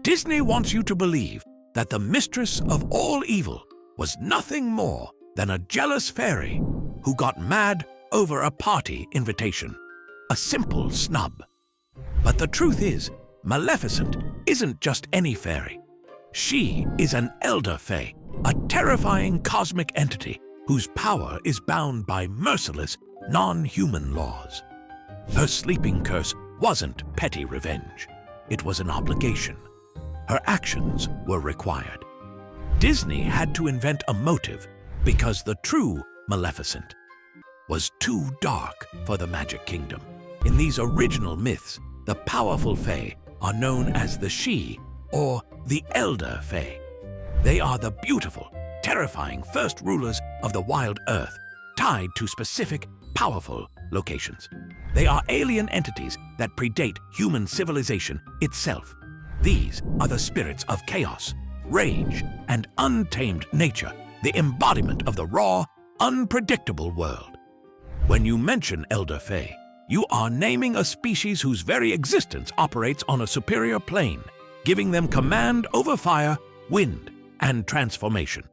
Disney wants you to believe that the mistress of all evil was nothing more than a jealous fairy who got mad over a party invitation, a simple snub. But the truth is, Maleficent isn't just any fairy. She is an elder fae, a terrifying cosmic entity whose power is bound by merciless, non-human laws. Her sleeping curse wasn't petty revenge. It was an obligation. Her actions were required. Disney had to invent a motive because the true Maleficent was too dark for the Magic Kingdom. In these original myths, the powerful fae are known as the She or the Elder Fae. They are the beautiful, terrifying first rulers of the wild earth, tied to specific, powerful locations. They are alien entities that predate human civilization itself. These are the spirits of chaos, rage, and untamed nature, the embodiment of the raw, unpredictable world. When you mention Elder Fae, you are naming a species whose very existence operates on a superior plane, giving them command over fire, wind, and transformation.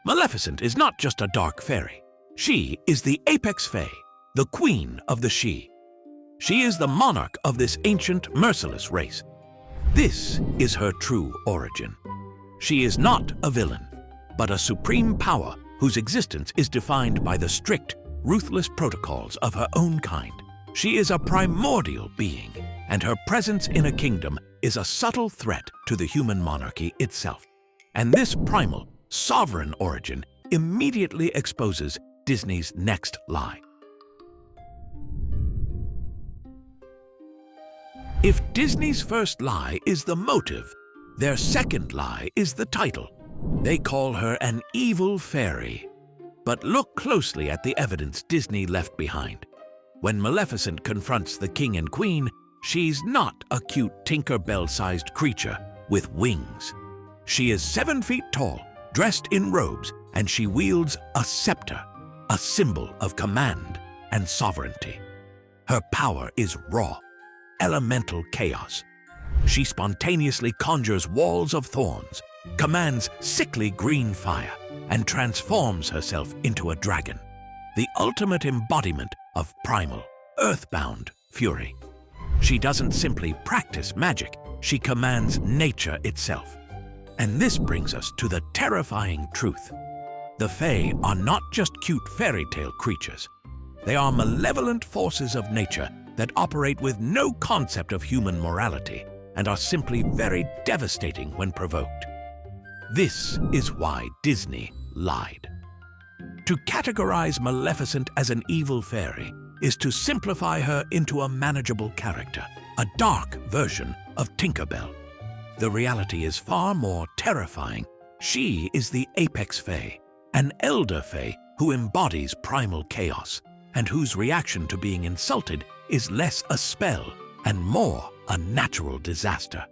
Maleficent is not just a dark fairy. She is the apex fae, the queen of the She. She is the monarch of this ancient, merciless race. This is her true origin. She is not a villain, but a supreme power whose existence is defined by the strict, ruthless protocols of her own kind. She is a primordial being, and her presence in a kingdom is a subtle threat to the human monarchy itself. And this primal, sovereign origin immediately exposes Disney's next lie. If Disney's first lie is the motive, their second lie is the title. They call her an evil fairy. But look closely at the evidence Disney left behind. When Maleficent confronts the king and queen, she's not a cute Tinkerbell-sized creature with wings. She is 7 feet tall, dressed in robes, and she wields a scepter, a symbol of command and sovereignty. Her power is raw, elemental chaos. She spontaneously conjures walls of thorns, commands sickly green fire, and transforms herself into a dragon, the ultimate embodiment of primal, earthbound fury. She doesn't simply practice magic, she commands nature itself. And this brings us to the terrifying truth. The Fae are not just cute fairy tale creatures. They are malevolent forces of nature that operate with no concept of human morality and are simply very devastating when provoked. This is why Disney lied. To categorize Maleficent as an evil fairy is to simplify her into a manageable character, a dark version of Tinkerbell. The reality is far more terrifying. She is the apex fae, an elder fae who embodies primal chaos and whose reaction to being insulted is less a spell and more a natural disaster.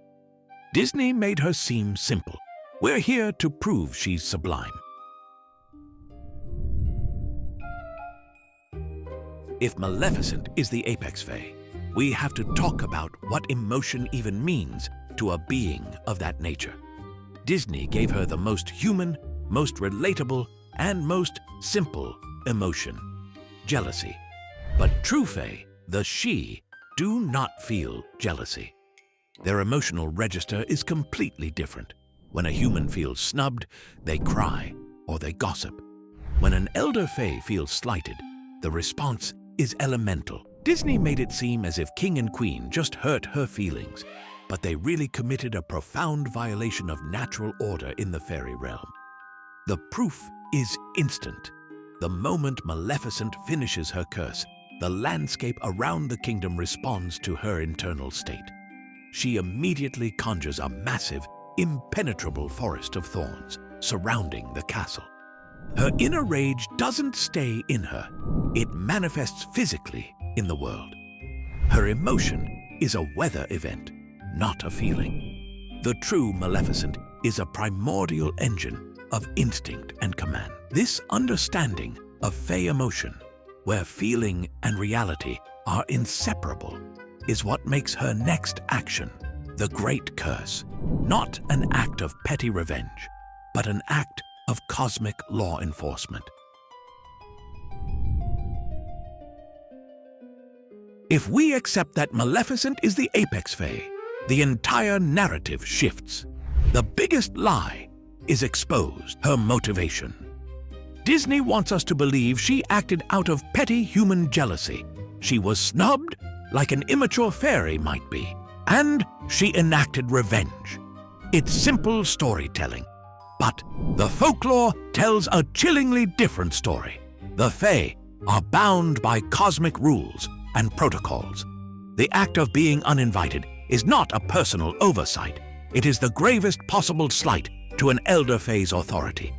Disney made her seem simple. We're here to prove she's sublime. If Maleficent is the apex fae, we have to talk about what emotion even means to a being of that nature. Disney gave her the most human, most relatable, and most simple emotion: jealousy. But true fae, the She, do not feel jealousy. Their emotional register is completely different. When a human feels snubbed, they cry or they gossip. When an elder fae feels slighted, the response is elemental. Disney made it seem as if King and Queen just hurt her feelings, but they really committed a profound violation of natural order in the fairy realm. The proof is instant. The moment Maleficent finishes her curse, the landscape around the kingdom responds to her internal state. She immediately conjures a massive, impenetrable forest of thorns surrounding the castle. Her inner rage doesn't stay in her. It manifests physically in the world. Her emotion is a weather event, not a feeling. The true Maleficent is a primordial engine of instinct and command. This understanding of fae emotion, where feeling and reality are inseparable, is what makes her next action, the Great Curse, not an act of petty revenge, but an act of cosmic law enforcement. If we accept that Maleficent is the apex fae, the entire narrative shifts. The biggest lie is exposed, her motivation. Disney wants us to believe she acted out of petty human jealousy. She was snubbed, like an immature fairy might be, and she enacted revenge. It's simple storytelling. But the folklore tells a chillingly different story. The Fae are bound by cosmic rules and protocols. The act of being uninvited is not a personal oversight. It is the gravest possible slight to an elder Fae's authority.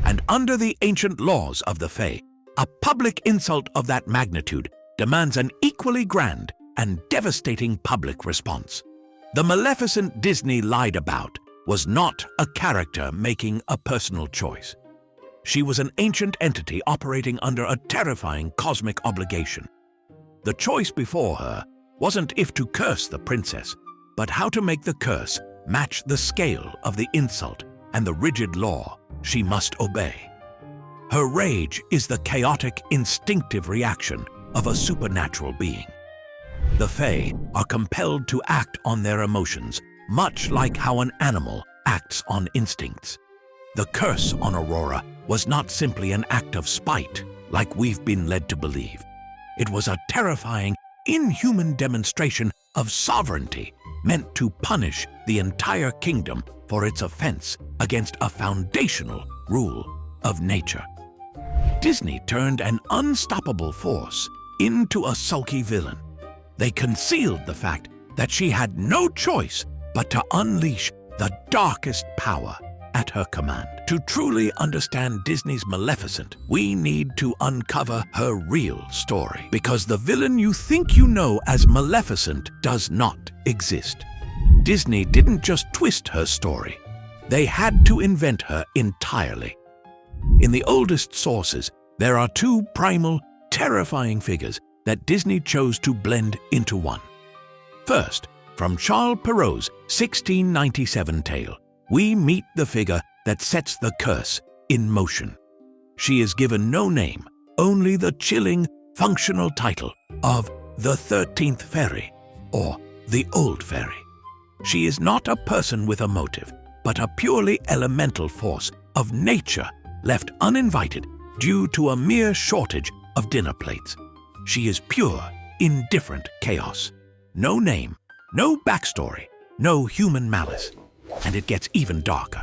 And under the ancient laws of the Fae, a public insult of that magnitude demands an equally grand and devastating public response. The Maleficent Disney lied about was not a character making a personal choice. She was an ancient entity operating under a terrifying cosmic obligation. The choice before her wasn't if to curse the princess, but how to make the curse match the scale of the insult and the rigid law she must obey. Her rage is the chaotic, instinctive reaction of a supernatural being. The Fae are compelled to act on their emotions, much like how an animal acts on instincts. The curse on Aurora was not simply an act of spite, like we've been led to believe. It was a terrifying, inhuman demonstration of sovereignty meant to punish the entire kingdom for its offense against a foundational rule of nature. Disney turned an unstoppable force into a sulky villain. They concealed the fact that she had no choice but to unleash the darkest power at her command. To truly understand Disney's Maleficent, we need to uncover her real story, because the villain you think you know as Maleficent does not exist. Disney didn't just twist her story. They had to invent her entirely. In the oldest sources, there are two primal, terrifying figures that Disney chose to blend into one. First, from Charles Perrault's 1697 tale, we meet the figure that sets the curse in motion. She is given no name, only the chilling, functional title of the 13th Fairy, or the Old Fairy. She is not a person with a motive, but a purely elemental force of nature left uninvited due to a mere shortage of dinner plates. She is pure, indifferent chaos. No name, no backstory, no human malice. And it gets even darker.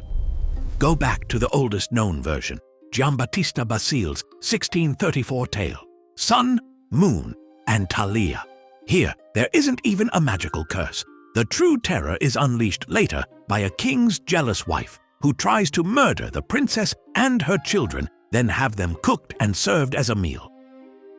Go back to the oldest known version, Giambattista Basile's 1634 tale, Sun, Moon, and Thalia. Here, there isn't even a magical curse. The true terror is unleashed later by a king's jealous wife who tries to murder the princess and her children, then have them cooked and served as a meal.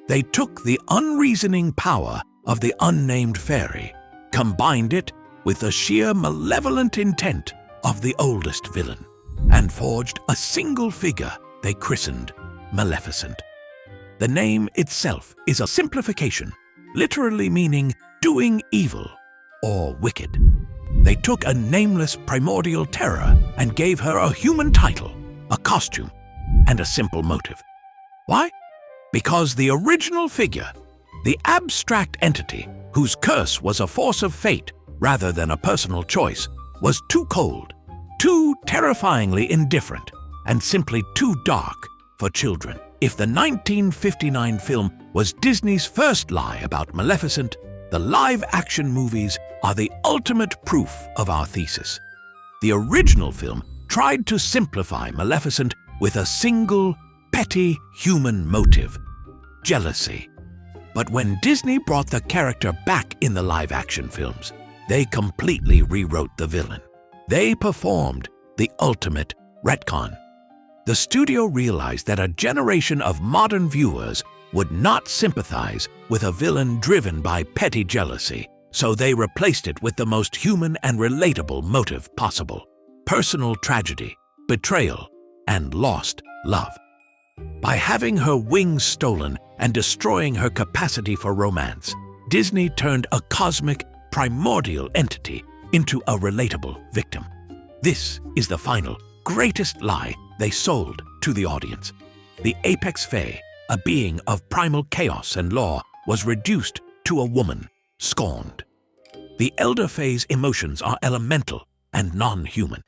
They took the unreasoning power of the unnamed fairy, combined it with the sheer malevolent intent of the oldest villain, and forged a single figure they christened Maleficent. The name itself is a simplification, literally meaning doing evil or wicked. They took a nameless primordial terror and gave her a human title, a costume, and a simple motive. Why? Because the original figure, the abstract entity whose curse was a force of fate rather than a personal choice, was too cold, too terrifyingly indifferent, and simply too dark for children. If the 1959 film was Disney's first lie about Maleficent, the live-action movies are the ultimate proof of our thesis. The original film tried to simplify Maleficent with a single, petty human motive: jealousy. But when Disney brought the character back in the live-action films, they completely rewrote the villain. They performed the ultimate retcon. The studio realized that a generation of modern viewers would not sympathize with a villain driven by petty jealousy, so they replaced it with the most human and relatable motive possible: personal tragedy, betrayal, and lost love. By having her wings stolen and destroying her capacity for romance, Disney turned a cosmic, primordial entity into a relatable victim. This is the final, greatest lie they sold to the audience. The Apex Fae, a being of primal chaos and law, was reduced to a woman, scorned. The Elder Fae's emotions are elemental and non-human,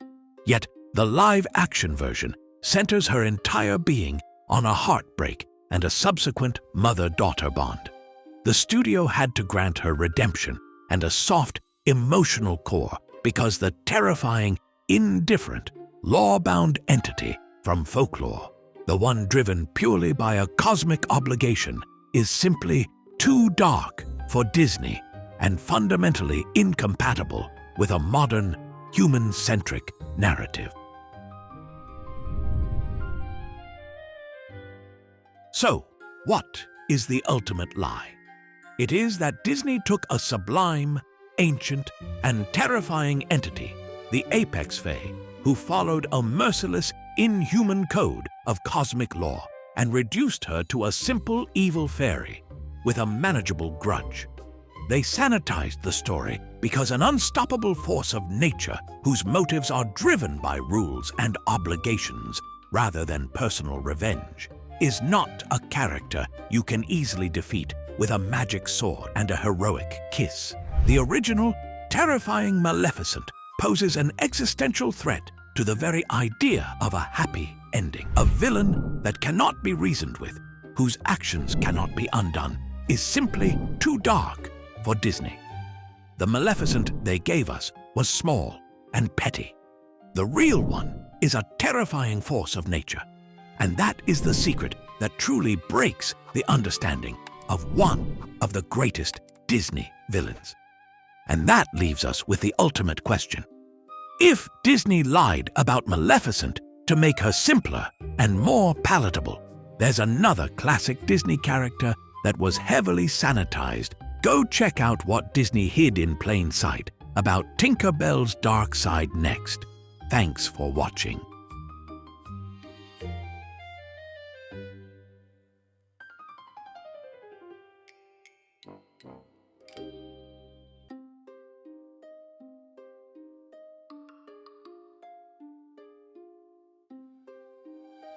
yet the live-action version centers her entire being on a heartbreak and a subsequent mother-daughter bond. The studio had to grant her redemption and a soft, emotional core because the terrifying, indifferent, law-bound entity from Folklore, the one driven purely by a cosmic obligation, is simply too dark for Disney and fundamentally incompatible with a modern, human-centric narrative. So, what is the ultimate lie? It is that Disney took a sublime, ancient, and terrifying entity, the Apex Fae, who followed a merciless, inhuman code of cosmic law, and reduced her to a simple evil fairy with a manageable grudge. They sanitized the story because an unstoppable force of nature whose motives are driven by rules and obligations rather than personal revenge is not a character you can easily defeat with a magic sword and a heroic kiss. The original, terrifying Maleficent poses an existential threat to the very idea of a happy ending. A villain that cannot be reasoned with, whose actions cannot be undone, is simply too dark for Disney. The Maleficent they gave us was small and petty. The real one is a terrifying force of nature, and that is the secret that truly breaks the understanding of one of the greatest Disney villains. And that leaves us with the ultimate question. If Disney lied about Maleficent to make her simpler and more palatable, there's another classic Disney character that was heavily sanitized. Go check out what Disney hid in plain sight about Tinker Bell's dark side next. Thanks for watching.